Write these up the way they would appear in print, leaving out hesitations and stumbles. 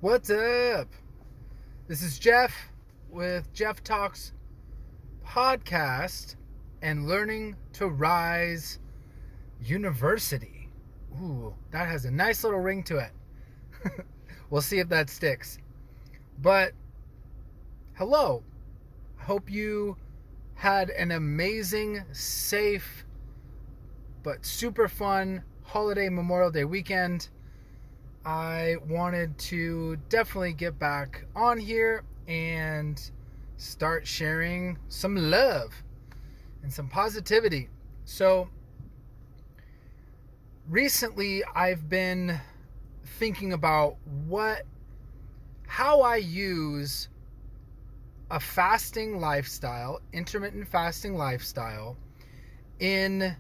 What's up? This is Jeff with Jeff Talks Podcast and Learning to Rise University. Ooh, that has a nice little ring to it. We'll see if that sticks. But hello. Hope you had an amazing, safe, but super fun holiday Memorial Day weekend. I wanted to definitely get back on here and start sharing some love and some positivity. So recently I've been thinking about how I use a fasting lifestyle, intermittent fasting lifestyle, in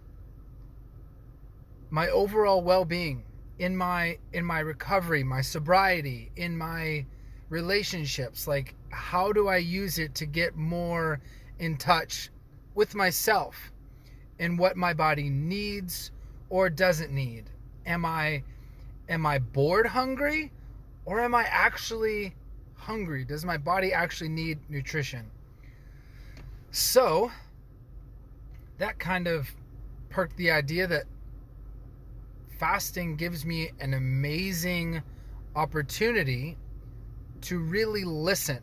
my overall well-being, in my recovery, my sobriety, in my relationships. Like, how do I use it to get more in touch with myself and what my body needs or doesn't need? Am I bored hungry, or am I actually hungry? Does my body actually need nutrition? So that kind of perked the idea that fasting gives me an amazing opportunity to really listen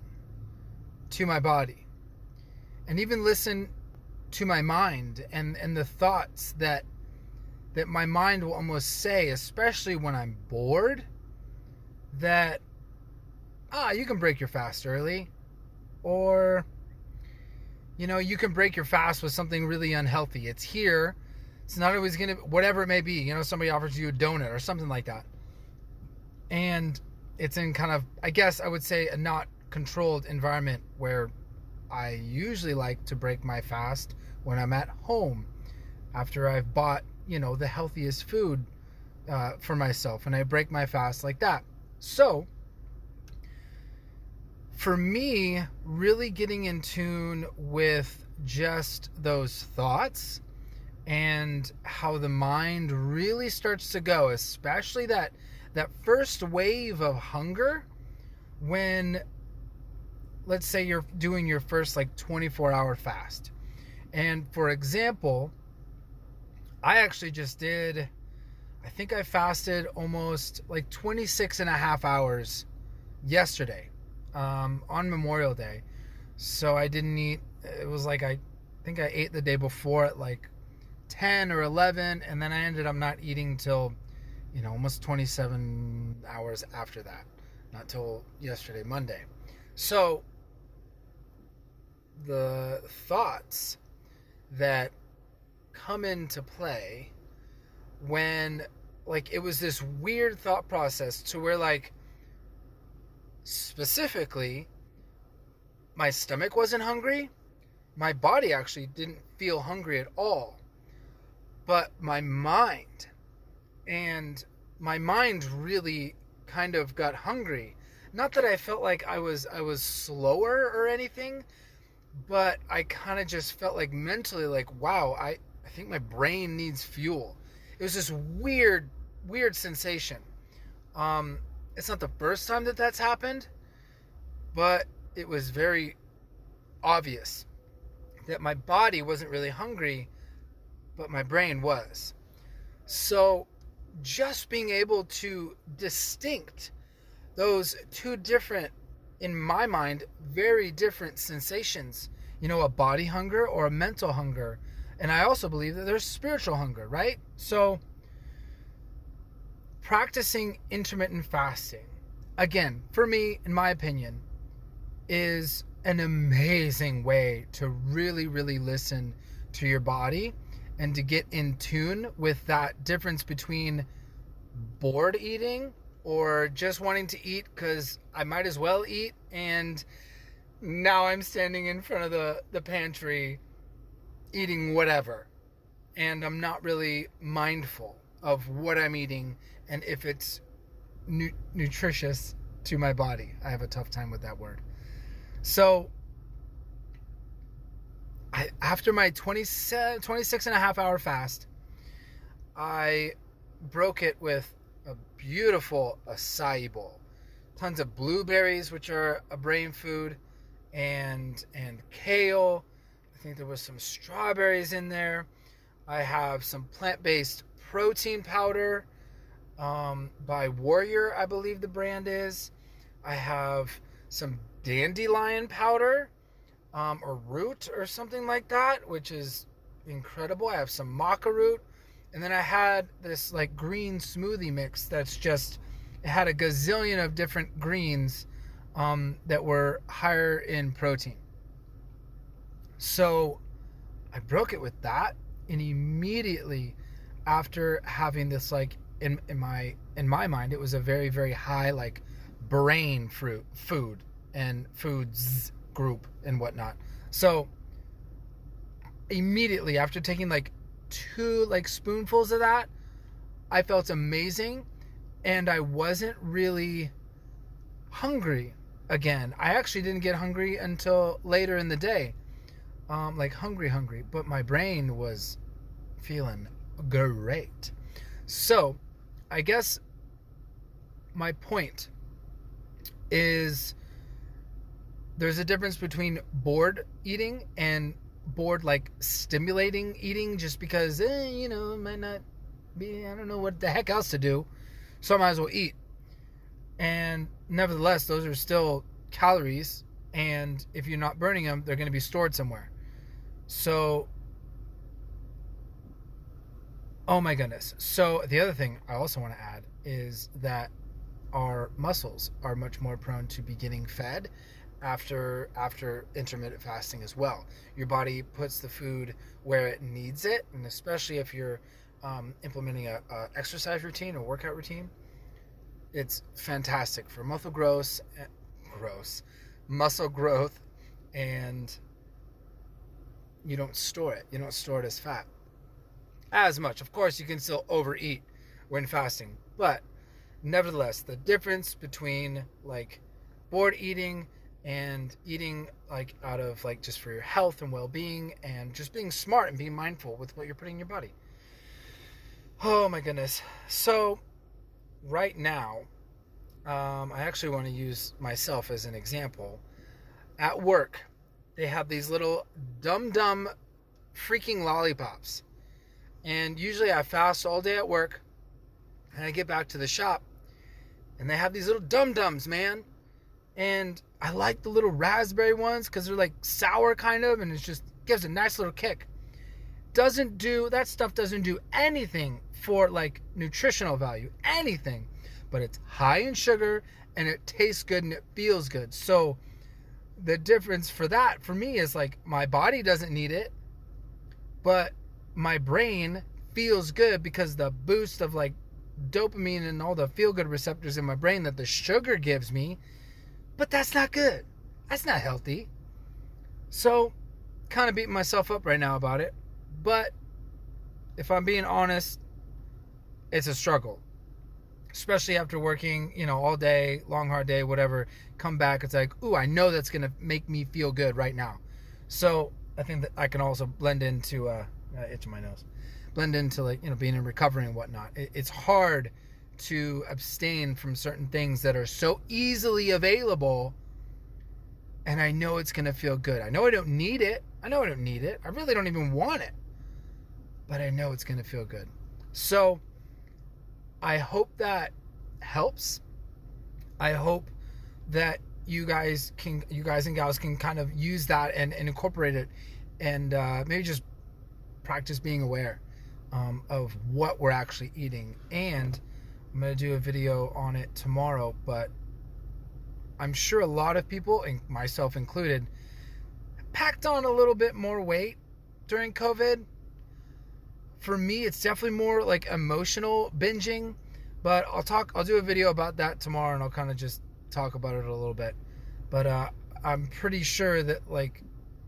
to my body and even listen to my mind and the thoughts that my mind will almost say, especially when I'm bored, that you can break your fast early, or you can break your fast with something really unhealthy. It's here. It's not always going to, whatever it may be, somebody offers you a donut or something like that. And it's in kind of, I guess I would say, a not controlled environment where I usually like to break my fast when I'm at home after I've bought, the healthiest food for myself, and I break my fast like that. So for me, really getting in tune with just those thoughts and how the mind really starts to go, especially that first wave of hunger, when, let's say, you're doing your first 24-hour fast. And for example, I actually just did, I think I fasted almost 26 and a half hours yesterday, on Memorial Day. So I didn't eat, it was I think I ate the day before at 10 or 11, and then I ended up not eating till almost 27 hours after that, not till yesterday, Monday. So the thoughts that come into play when it was this weird thought process to where specifically my stomach wasn't hungry, my body actually didn't feel hungry at all, but my mind really kind of got hungry. Not that I felt like I was slower or anything, but I kind of just felt mentally wow, I think my brain needs fuel. It was this weird sensation. It's not the first time that that's happened, but it was very obvious that my body wasn't really hungry, but my brain was. So just being able to distinct those two different, in my mind, very different sensations, a body hunger or a mental hunger. And I also believe that there's spiritual hunger, right? So practicing intermittent fasting, again, for me, in my opinion, is an amazing way to really, really listen to your body and to get in tune with that difference between bored eating or just wanting to eat because I might as well eat, and now I'm standing in front of the pantry eating whatever, and I'm not really mindful of what I'm eating and if it's nutritious to my body. I have a tough time with that word. So after my 26 and a half hour fast, I broke it with a beautiful acai bowl. tons of blueberries, which are a brain food, and kale. I think there was some strawberries in there. I have some plant-based protein powder by Warrior, I believe the brand is. I have some dandelion powder or root or something like that, which is incredible. I have some maca root. And then I had this like green smoothie mix that's just, it had a gazillion of different greens that were higher in protein. So I broke it with that, and immediately after having this, like in my mind, it was a very, very high like brain food and foods group and whatnot. So immediately after taking like 2 like spoonfuls of that, I felt amazing, and I wasn't really hungry again. I actually didn't get hungry until later in the day, like hungry, but my brain was feeling great. So I guess my point is there's a difference between bored eating and bored like stimulating eating, just because it might not be, I don't know what the heck else to do, so I might as well eat. And nevertheless, those are still calories, and if you're not burning them, they're going to be stored somewhere. So, oh my goodness. So the other thing I also want to add is that our muscles are much more prone to be getting fed after intermittent fasting as well. Your body puts the food where it needs it, and especially if you're implementing a exercise routine or workout routine, it's fantastic for muscle growth, and you don't store it. You don't store it as fat as much. Of course, you can still overeat when fasting, but nevertheless, the difference between like bored eating and eating like out of like just for your health and well-being, and just being smart and being mindful with what you're putting in your body. Oh my goodness. So right now, I actually want to use myself as an example. At work, they have these little dumb freaking lollipops, and usually I fast all day at work, and I get back to the shop, and they have these little dum-dums, man. And I like the little raspberry ones because they're like sour kind of, and it just gives a nice little kick. That stuff doesn't do anything for like nutritional value, anything, but it's high in sugar, and it tastes good, and it feels good. So the difference for me is like my body doesn't need it, but my brain feels good because the boost of like dopamine and all the feel good receptors in my brain that the sugar gives me. But that's not good. That's not healthy. So kind of beating myself up right now about it. But if I'm being honest, it's a struggle. Especially after working, all day, long, hard day, whatever. Come back, it's like, ooh, I know that's going to make me feel good right now. So I think that I can also blend into, itching my nose. Blend into like, being in recovery and whatnot. It's hard to abstain from certain things that are so easily available, and I know it's going to feel good. I know I don't need it. I really don't even want it, but I know it's going to feel good. So I hope that helps. I hope that you guys and gals can kind of use that and incorporate it, and maybe just practice being aware of what we're actually eating. And I'm going to do a video on it tomorrow, but I'm sure a lot of people, and myself included, packed on a little bit more weight during COVID. For me, it's definitely more like emotional binging, but I'll do a video about that tomorrow, and I'll kind of just talk about it a little bit. But I'm pretty sure that, like,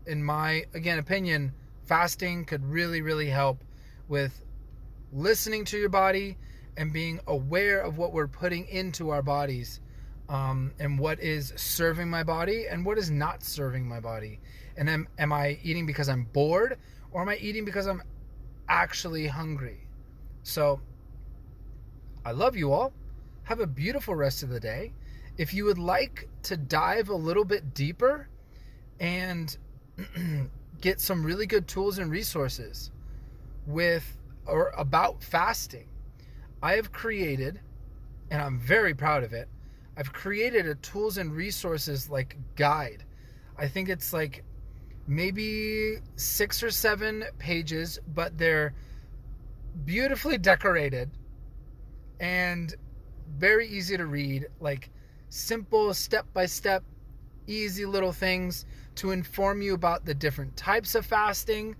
in my, again, opinion, fasting could really, really help with listening to your body and being aware of what we're putting into our bodies, and what is serving my body and what is not serving my body. And am I eating because I'm bored, or am I eating because I'm actually hungry? So I love you all. Have a beautiful rest of the day. If you would like to dive a little bit deeper and get some really good tools and resources with or about fasting, I have created, and I'm very proud of it, I've created a tools and resources like guide. I think it's like maybe 6 or 7 pages, but they're beautifully decorated and very easy to read, like simple step-by-step, easy little things to inform you about the different types of fasting.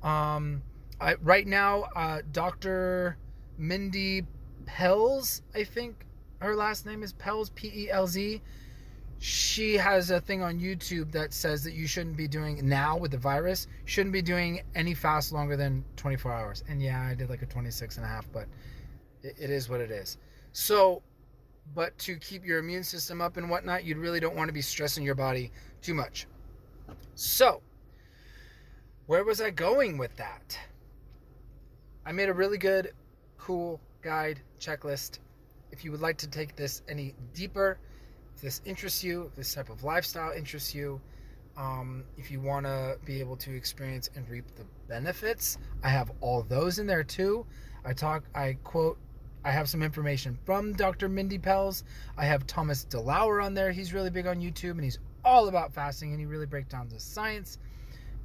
Right now, Dr. Mindy Pelz, I think her last name is Pelz, P-E-L-Z. She has a thing on YouTube that says that you shouldn't be doing, now with the virus, shouldn't be doing any fast longer than 24 hours. And yeah, I did like a 26 and a half, but it is what it is. So, but to keep your immune system up and whatnot, you really don't want to be stressing your body too much. So, where was I going with that? I made a really good, cool guide checklist. If you would like to take this any deeper, if this interests you, if this type of lifestyle interests you, if you want to be able to experience and reap the benefits, I have all those in there too. I have some information from Dr. Mindy Pelz. I have Thomas DeLauer on there. He's really big on YouTube, and he's all about fasting, and he really breaks down the science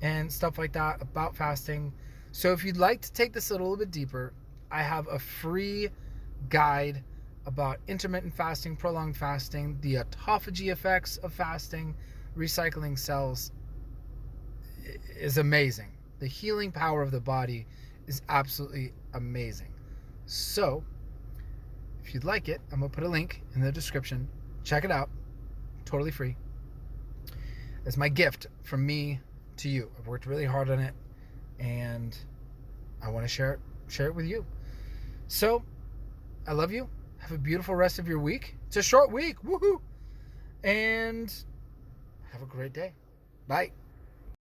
and stuff like that about fasting. So if you'd like to take this a little bit deeper, I have a free guide about intermittent fasting, prolonged fasting, the autophagy effects of fasting. Recycling cells is amazing. The healing power of the body is absolutely amazing. So, if you'd like it, I'm going to put a link in the description. Check it out. Totally free. It's my gift from me to you. I've worked really hard on it, and I want to share it with you. So, I love you. Have a beautiful rest of your week. It's a short week. Woohoo! And have a great day. Bye.